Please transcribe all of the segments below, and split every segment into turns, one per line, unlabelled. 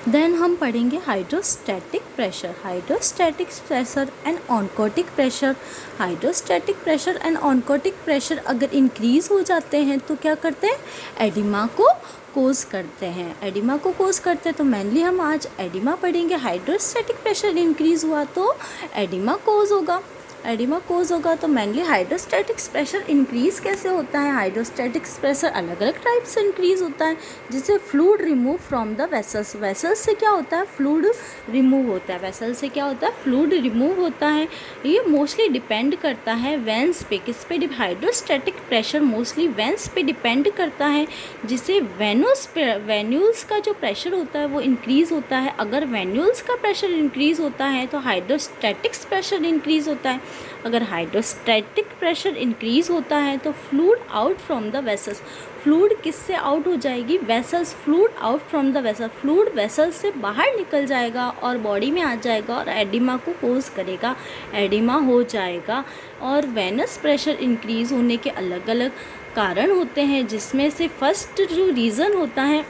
Then हम पढ़ेंगे hydrostatic pressure, hydrostatic pressure and oncotic pressure. Hydrostatic pressure and oncotic pressure अगर increase हो जाते हैं तो क्या करते हैं, एडिमा को कोज करते हैं, एडिमा को कोज करते हैं। तो मेनली हम आज एडिमा पढ़ेंगे। हाइड्रोस्टैटिक प्रेशर इंक्रीज़ हुआ तो एडिमा कोज होगा, एडिमा कोज होगा। तो मेनली हाइड्रोस्टैटिक प्रेशर इंक्रीज़ कैसे होता है, हाइड्रोस्टैटिक प्रेशर अलग अलग टाइप से इंक्रीज़ होता है, जिससे fluid remove from the vessels, vessels से क्या होता है, फ्लूइड रिमूव होता है, वेसल से क्या होता है, फ्लूइड रिमूव होता है। ये मोस्टली डिपेंड करता है वेंस पे, किस पे, हाइड्रोस्टैटिक प्रेशर मोस्टली वेंस पे डिपेंड करता है, जिससे वेन्यूल्स का जो प्रेशर होता है वो इंक्रीज़ होता है। अगर वेन्यूल्स का प्रेशर इंक्रीज़ होता है तो हाइड्रोस्टैटिक प्रेशर इंक्रीज़ होता है। अगर हाइड्रोस्टैटिक प्रेशर इंक्रीज़ होता है तो fluid out from the vessels, fluid किससे आउट हो जाएगी, vessels, fluid out from the vessel, fluid vessel से बाहर निकल जाएगा और बॉडी में आ जाएगा और एडिमा को कोज करेगा, एडिमा हो जाएगा। और वेनस प्रेशर इंक्रीज़ होने के अलग अलग कारण होते हैं, जिसमें से फर्स्ट जो रीज़न होता है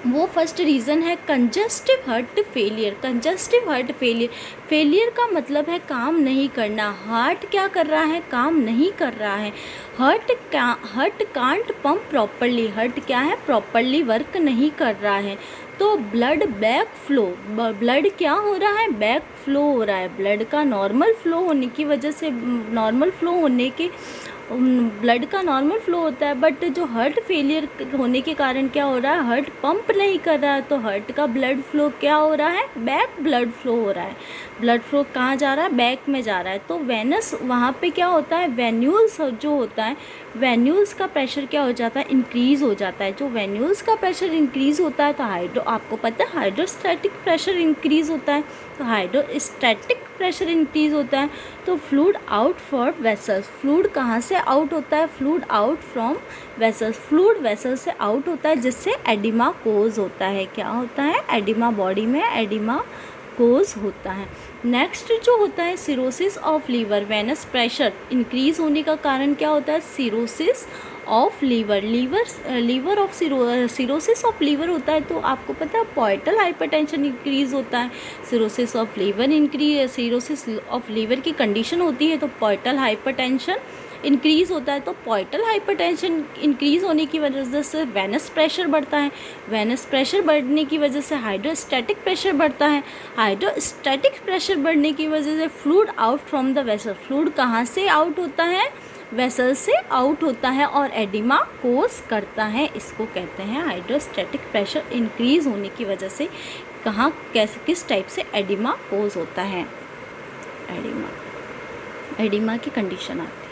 वो फर्स्ट रीज़न है congestive heart failure. Congestive heart failure, failure का मतलब है काम नहीं करना, हार्ट क्या कर रहा है, काम नहीं कर रहा है। Heart can't pump properly, heart क्या है, प्रॉपरली वर्क नहीं कर रहा है। तो ब्लड बैक फ्लो, ब्लड क्या हो रहा है, बैक फ्लो हो रहा है। ब्लड का नॉर्मल फ्लो होने की वजह से, नॉर्मल फ्लो होने के, ब्लड का नॉर्मल फ्लो होता है, बट जो हार्ट फेलियर होने के कारण क्या हो रहा है, हार्ट पंप नहीं कर रहा है, तो हार्ट का ब्लड फ्लो क्या हो रहा है, बैक ब्लड फ्लो हो रहा है। ब्लड फ्लो कहाँ जा रहा है, बैक में जा रहा है। तो वेनस, वहाँ पे क्या होता है, वेन्यूल्स जो होता है, वेन्यूल्स का प्रेशर क्या हो जाता है, इंक्रीज़ हो जाता है। जो वेन्यूल्स का प्रेशर इंक्रीज़ होता है तो आपको पता है हाइड्रोस्टैटिक प्रेशर इंक्रीज़ होता है, तो हाइड्रोस्टैटिक प्रेशर इंक्रीज़ होता है तो fluid out for vessels, fluid कहाँ से आउट होता है, fluid out from vessels, fluid vessel से आउट होता है, जिससे एडिमा कोज होता है। क्या होता है, एडिमा, बॉडी में एडिमा कोज होता है। नेक्स्ट जो होता है cirrhosis of liver, venous pressure increase होने का कारण क्या होता है, cirrhosis of liver, liver of cirrhosis of liver होता है। तो आपको पता है पोर्टल हाइपरटेंशन इंक्रीज होता है, cirrhosis of liver increase, cirrhosis of liver की कंडीशन होती है तो पोर्टल हाइपरटेंशन इंक्रीज़ होता है। तो पोर्टल हाइपरटेंशन इंक्रीज़ होने की वजह से वेनस प्रेशर बढ़ता है, वेनस प्रेशर बढ़ने की वजह से हाइड्रोस्टैटिक प्रेशर बढ़ता है, हाइड्रोस्टैटिक प्रेशर बढ़ने की वजह से fluid out from the vessel, fluid कहाँ से आउट होता है, वेसल से आउट होता है और एडिमा कोज करता है। इसको कहते हैं हाइड्रोस्टैटिक प्रेशर इंक्रीज़ होने की वजह से कहाँ, कैसे, किस टाइप से एडिमा कोज होता है, एडिमा की कंडीशन आती है।